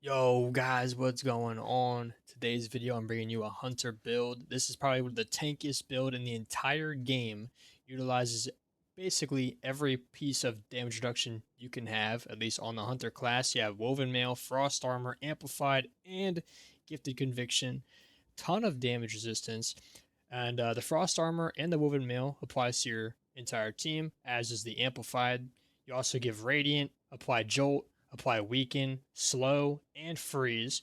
Yo guys, what's going on? Today's video I'm bringing you a hunter build. This is probably the tankiest build in the entire game. Utilizes basically every piece of damage reduction you can have, at least on the hunter class. You have woven mail, frost armor, amplified, and gifted conviction. Ton of damage resistance. And the frost armor and the woven mail applies to your entire team, as is the amplified. You also give radiant, apply jolt, apply weaken, slow, and freeze.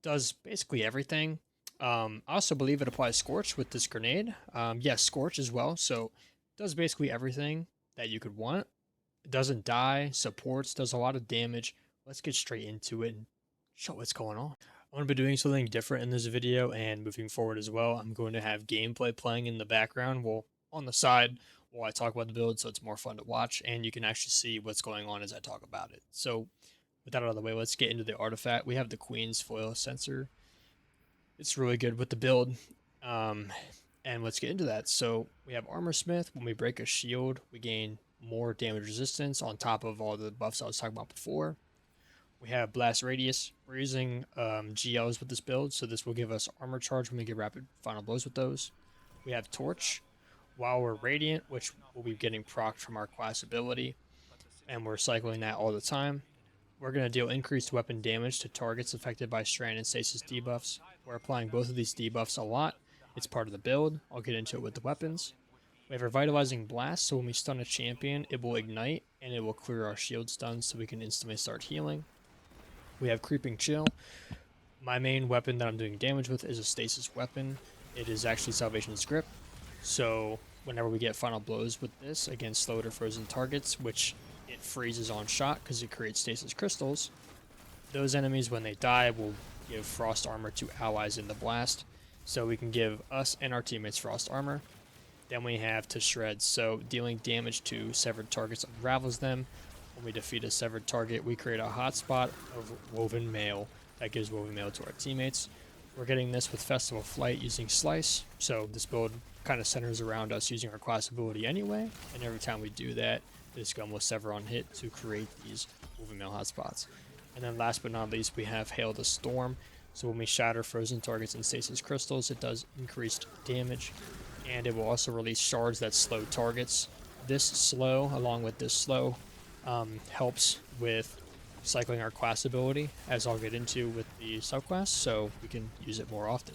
Does basically everything. I also believe it applies scorch with this grenade. Yes, scorch as well. So does basically everything that you could want. It doesn't die, supports, does a lot of damage. Let's get straight into it and show what's going on. I'm going to be doing something different in this video and moving forward as well. I'm going to have gameplay playing in the background, well, on the side while I talk about the build, so it's more fun to watch and you can actually see what's going on as I talk about it. So with that out of the way, let's get into the artifact. We have the Queen's Foil Sensor. It's really good with the build. Um, and let's get into that. So we have Armor Smith. When we break a shield, we gain more damage resistance on top of all the buffs I was talking about before. We have Blast Radius. We're using GLs with this build, so this will give us armor charge when we get rapid final blows with those. We have Torch. While we're Radiant, which we'll be getting procced from our class ability, and we're cycling that all the time. We're going to deal increased weapon damage to targets affected by Strand and Stasis debuffs. We're applying both of these debuffs a lot. It's part of the build. I'll get into it with the weapons. We have Revitalizing Blast, so when we stun a champion, it will ignite, and it will clear our shield stuns so we can instantly start healing. We have Creeping Chill. My main weapon that I'm doing damage with is a stasis weapon. It is actually Salvation's Grip. So whenever we get final blows with this against slowed or frozen targets, which it freezes on shot because it creates stasis crystals, those enemies, when they die, will give frost armor to allies in the blast. So we can give us and our teammates frost armor. Then we have To Shred, so dealing damage to severed targets unravels them. When we defeat a severed target, we create a hotspot of woven mail that gives woven mail to our teammates. We're getting this with Festival Flight using Slice, so this build kind of centers around us using our class ability anyway, and every time we do that, this gun will sever on hit to create these woven mail hotspots. And then last but not least, we have Hail the Storm. So when we shatter frozen targets and stasis crystals, it does increased damage, and it will also release shards that slow targets. This slow, along with this slow, helps with cycling our class ability, as I'll get into with the subclass, so we can use it more often.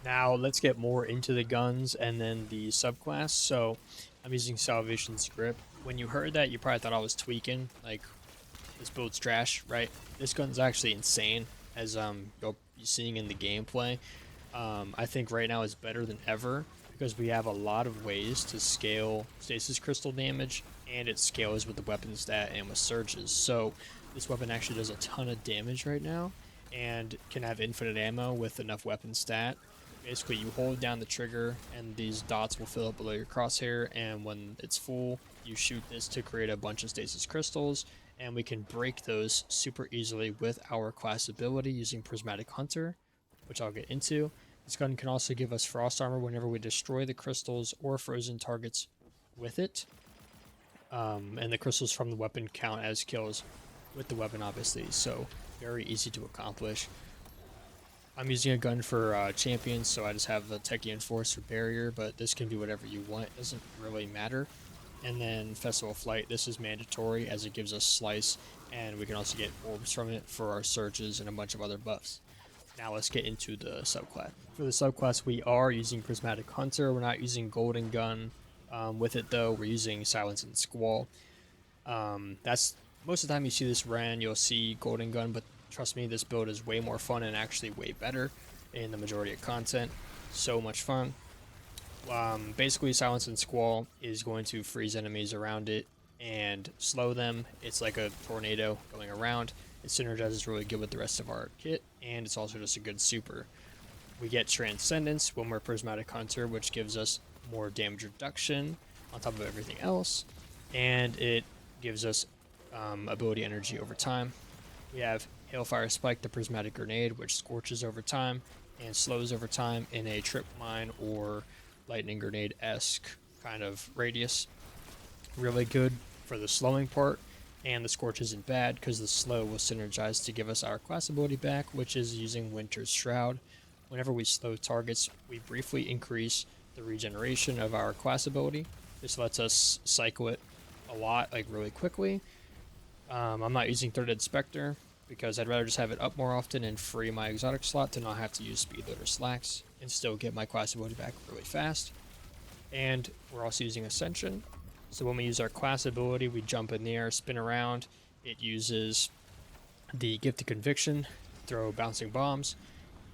Now let's get more into the guns and then the subclass. So I'm using Salvation's Grip. When you heard that, you probably thought I was tweaking, like this build's trash, right? This gun's actually insane, as you'll be seeing in the gameplay. I think right now is better than ever because we have a lot of ways to scale stasis crystal damage, and it scales with the weapon stat and with surges. So this weapon actually does a ton of damage right now and can have infinite ammo with enough weapon stat. Basically, you hold down the trigger and these dots will fill up below your crosshair, and when it's full, you shoot this to create a bunch of stasis crystals, and we can break those super easily with our class ability using Prismatic Hunter, which I'll get into. This gun can also give us frost armor whenever we destroy the crystals or frozen targets with it. And the crystals from the weapon count as kills with the weapon, obviously, so very easy to accomplish. I'm using a gun for champions, so I just have the Techian Force for barrier, but this can be whatever you want. It doesn't really matter. And then Festival Flight, this is mandatory as it gives us Slice, and we can also get orbs from it for our surges and a bunch of other buffs. Now let's get into the subclass. For the subclass, we are using Prismatic Hunter. We're not using Golden Gun with it, though. We're using Silence and Squall. That's most of the time you see this ran, you'll see Golden Gun, but trust me, this build is way more fun and actually way better in the majority of content. So much fun. Basically, Silence and Squall is going to freeze enemies around it and slow them. It's like a tornado going around. It synergizes really good with the rest of our kit, and it's also just a good super. We get Transcendence when we're Prismatic Hunter, which gives us more damage reduction on top of everything else, and it gives us ability energy over time. We have Hailfire Spike, the Prismatic Grenade, which scorches over time and slows over time in a Trip Mine or Lightning Grenade-esque kind of radius. Really good for the slowing part, and the Scorch isn't bad because the Slow will synergize to give us our class ability back, which is using Winter's Shroud. Whenever we slow targets, we briefly increase the regeneration of our class ability. This lets us cycle it a lot, like really quickly. I'm not using Threaded Spectre because I'd rather just have it up more often and free my exotic slot to not have to use Speedload or Slacks and still get my class ability back really fast. And we're also using Ascension. So when we use our class ability, we jump in the air, spin around. It uses the Gifted Conviction, throw bouncing bombs,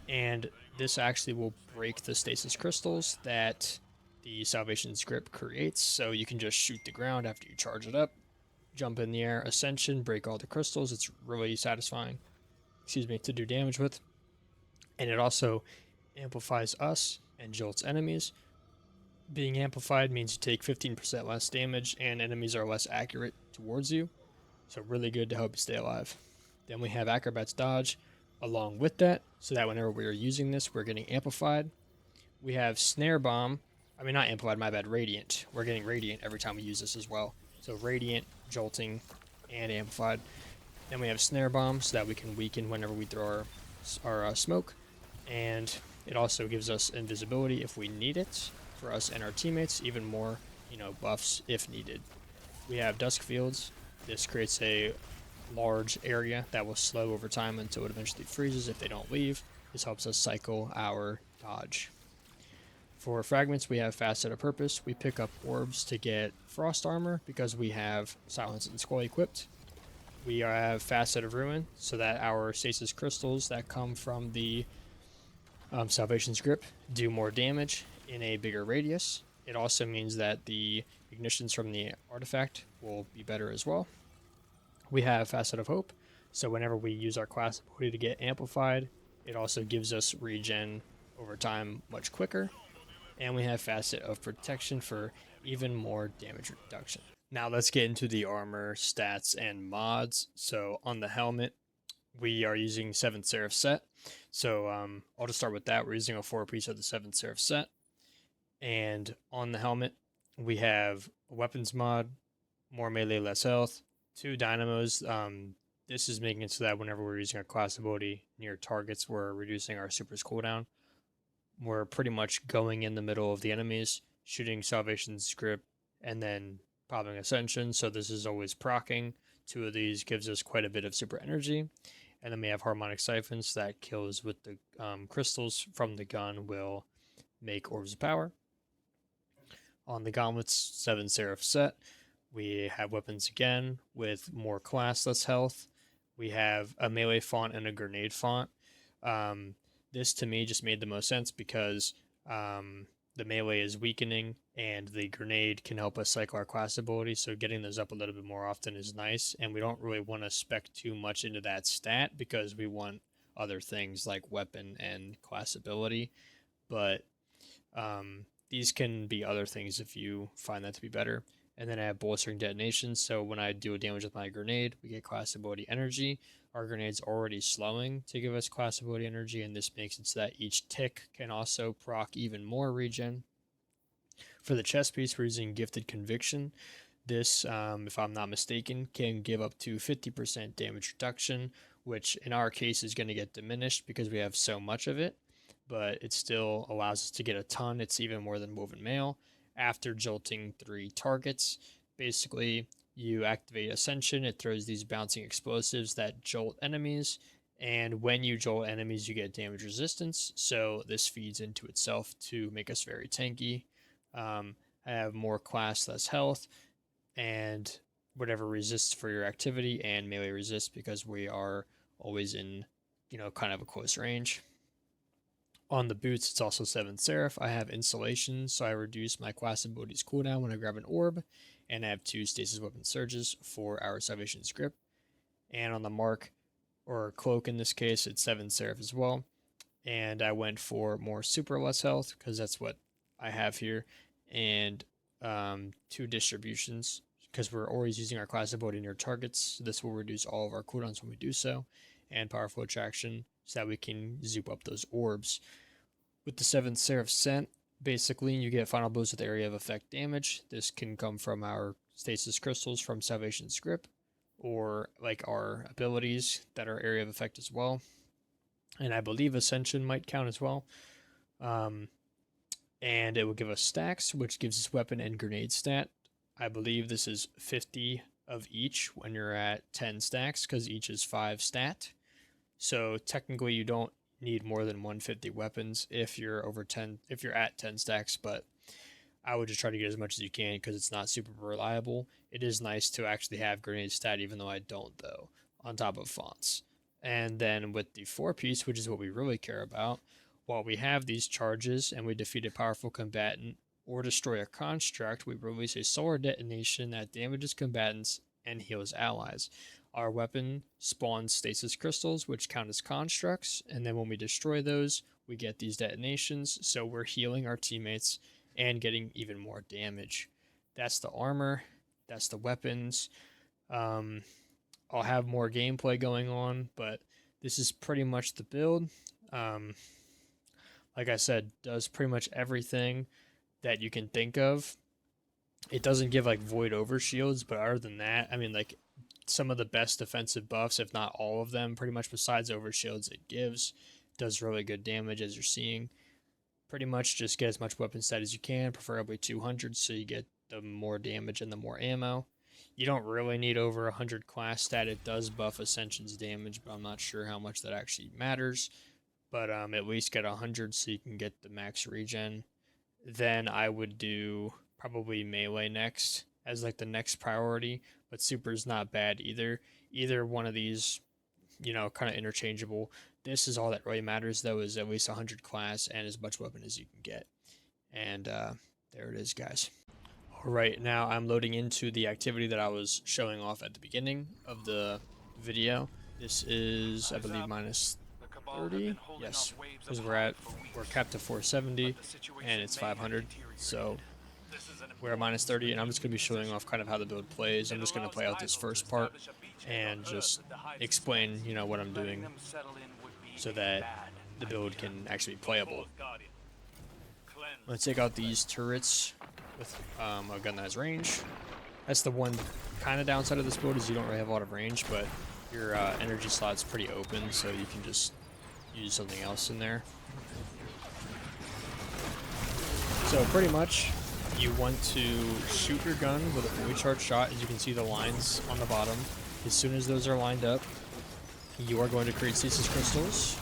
and this actually will break the stasis crystals that the Salvation's Grip creates. So you can just shoot the ground after you charge it up, jump in the air, Ascension, break all the crystals. It's really satisfying, to do damage with. And it also amplifies us and jolts enemies. Being amplified means you take 15% less damage and enemies are less accurate towards you. So really good to help you stay alive. Then we have Acrobat's Dodge along with that, so that whenever we are using this, we're getting amplified. We have Snare Bomb. I mean, not amplified, my bad, Radiant. We're getting Radiant every time we use this as well. So Radiant, Jolting, and Amplified. Then we have Snare Bomb, so that we can weaken whenever we throw our smoke. And it also gives us invisibility if we need it for us and our teammates, even more, buffs if needed. We have Dusk Fields. This creates a large area that will slow over time until it eventually freezes if they don't leave. This helps us cycle our dodge. For fragments, we have Facet of Purpose. We pick up orbs to get Frost Armor because we have Silence and Skull equipped. We have Facet of Ruin, so that our stasis crystals that come from the Salvation's Grip do more damage in a bigger radius. It also means that the ignitions from the artifact will be better as well. We have Facet of Hope, so whenever we use our class ability to get amplified, it also gives us regen over time much quicker. And we have Facet of Protection for even more damage reduction. Now let's get into the armor, stats, and mods. So on the helmet, we are using 7th Seraph set. So I'll just start with that. We're using a 4-piece of the 7th Seraph set. And on the helmet, we have a weapons mod, more melee, less health, 2 dynamos. This is making it so that whenever we're using our class ability near targets, we're reducing our super's cooldown. We're pretty much going in the middle of the enemies, shooting Salvation's Grip, and then popping Ascension. So this is always proccing. 2 of these gives us quite a bit of super energy. And then we have Harmonic Siphons that kills with the crystals from the gun will make Orbs of Power. On the gauntlets, 7 Seraph set, we have weapons again with more class, less health. We have a melee font and a grenade font. This to me just made the most sense because the melee is weakening and the grenade can help us cycle our class ability. So getting those up a little bit more often is nice. And we don't really want to spec too much into that stat because we want other things like weapon and class ability. But these can be other things if you find that to be better. And then I have bolstering detonations. So when I do a damage with my grenade, we get class ability energy. Our grenade's already slowing to give us class ability energy, and this makes it so that each tick can also proc even more regen. For the chest piece, we're using Gifted Conviction. This, if I'm not mistaken, can give up to 50% damage reduction, which in our case is going to get diminished because we have so much of it, but it still allows us to get a ton. It's even more than Woven Mail. After jolting 3 targets, basically you activate Ascension. It throws these bouncing explosives that jolt enemies, and when you jolt enemies, you get damage resistance. So this feeds into itself to make us very tanky. Have more class, less health, and whatever resists for your activity, and melee resist because we are always in, kind of a close range. On the boots, it's also 7th Seraph. I have Insulation, so I reduce my class ability's cooldown when I grab an orb, and I have 2 Stasis Weapon Surges for our Salvation's Grip. And on the Mark, or Cloak in this case, it's 7th Seraph as well. And I went for more super less health, because that's what I have here, and 2 Distributions, because we're always using our class ability near targets. So this will reduce all of our cooldowns when we do so, and Powerful Attraction, so that we can zoop up those orbs. With the 7th Seraph Scent, basically you get final blows with area of effect damage. This can come from our stasis crystals from Salvation's Grip, or like our abilities that are area of effect as well. And I believe Ascension might count as well. And it will give us stacks, which gives us weapon and grenade stat. I believe this is 50 of each when you're at 10 stacks, because each is 5 stat. So technically you don't need more than 150 weapons if you're at 10 stacks, but I would just try to get as much as you can because it's not super reliable. It is nice to actually have grenade stat, even though I don't, though, on top of fonts. And then with the 4-piece, which is what we really care about, while we have these charges and we defeat a powerful combatant or destroy a construct, we release a solar detonation that damages combatants and heals allies. Our weapon spawns stasis crystals, which count as constructs, and then when we destroy those, we get these detonations, so we're healing our teammates and getting even more damage. That's the armor, that's the weapons. I'll have more gameplay going on, but this is pretty much the build. Like I said, does pretty much everything that you can think of. It doesn't give like void overshields, but other than that, I mean, like some of the best defensive buffs, if not all of them, pretty much besides overshields, it does really good damage, as you're seeing. Pretty much just get as much weapon stat as you can, preferably 200, so you get the more damage and the more ammo. You don't really need over 100 class stat. It does buff Ascension's damage, but I'm not sure how much that actually matters. But at least get 100 so you can get the max regen. Then I would do probably melee next as like the next priority, but super is not bad either. Either one of these, you know, kind of interchangeable. This is all that really matters, though, is at least 100 class and as much weapon as you can get. And there it is, guys. All right, now I'm loading into the activity that I was showing off at the beginning of the video. This is, I believe, minus 30. Yes, because we're capped to 470 and it's 500. So we're at minus 30, and I'm just going to be showing off kind of how the build plays. I'm just going to play out this first part and just explain, you know, what I'm doing so that the build can actually be playable. Let's take out these turrets with a gun that has range. That's the one kind of downside of this build, is you don't really have a lot of range, but your energy slot's pretty open, so you can just use something else in there. So pretty much, you want to shoot your gun with a fully charged shot. As you can see the lines on the bottom. As soon as those are lined up, you are going to create stasis crystals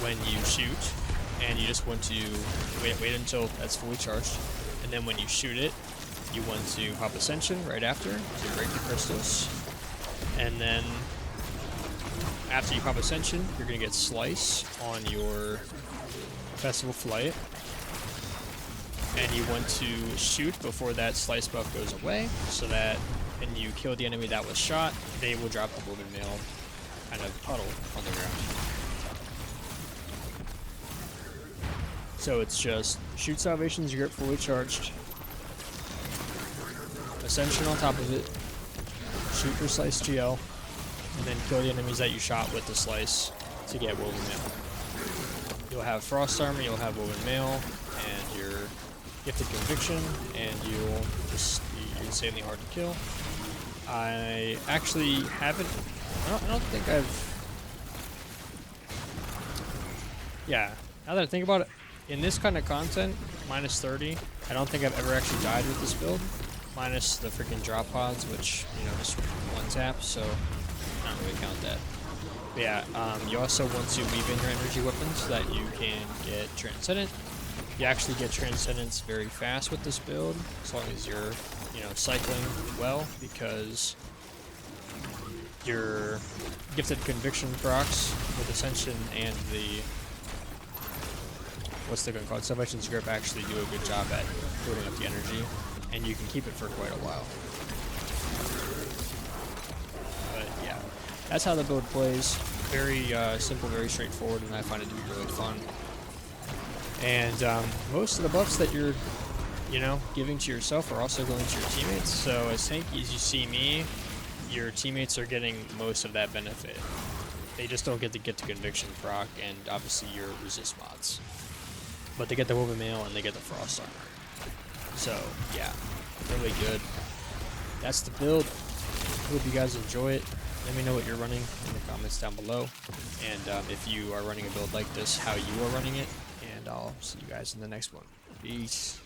when you shoot, and you just want to wait until that's fully charged, and then when you shoot it, you want to pop Ascension right after to break the crystals, and then after you pop Ascension, you're going to get Slice on your Festival Flight, and you want to shoot before that Slice buff goes away, so that when you kill the enemy that was shot, they will drop the Woven Mail kind of puddle on the ground. So it's just shoot Salvation's Grip fully charged, Ascension on top of it, shoot your Slice GL, and then kill the enemies that you shot with the Slice to get Woven Mail. You'll have Frost Armor, you'll have Woven Mail, and your Gifted Conviction, and you'll just be insanely hard to kill. I actually haven't, I don't think yeah, now that I think about it, in this kind of content, minus 30, I don't think I've ever actually died with this build, minus the freaking drop pods, which, you know, just one tap, so I don't really count that. But yeah, you also want to leave in your energy weapons so that you can get Transcendent. You actually get Transcendence very fast with this build, as long as you're, you know, cycling well, because your Gifted Conviction procs with Ascension and the, what's the gun called? Salvation's Grip actually do a good job at building up the energy, and you can keep it for quite a while. But yeah, that's how the build plays. Very simple, very straightforward, and I find it to be really fun. And most of the buffs that you're, you know, giving to yourself are also going to your teammates. So as tanky as you see me, your teammates are getting most of that benefit. They just don't get the Conviction proc and obviously your resist mods. But they get the Woven Mail and they get the Frost Armor. So yeah, really good. That's the build. hope you guys enjoy it. Let me know what you're running in the comments down below. And if you are running a build like this, how you are running it. And I'll see you guys in the next one. Peace.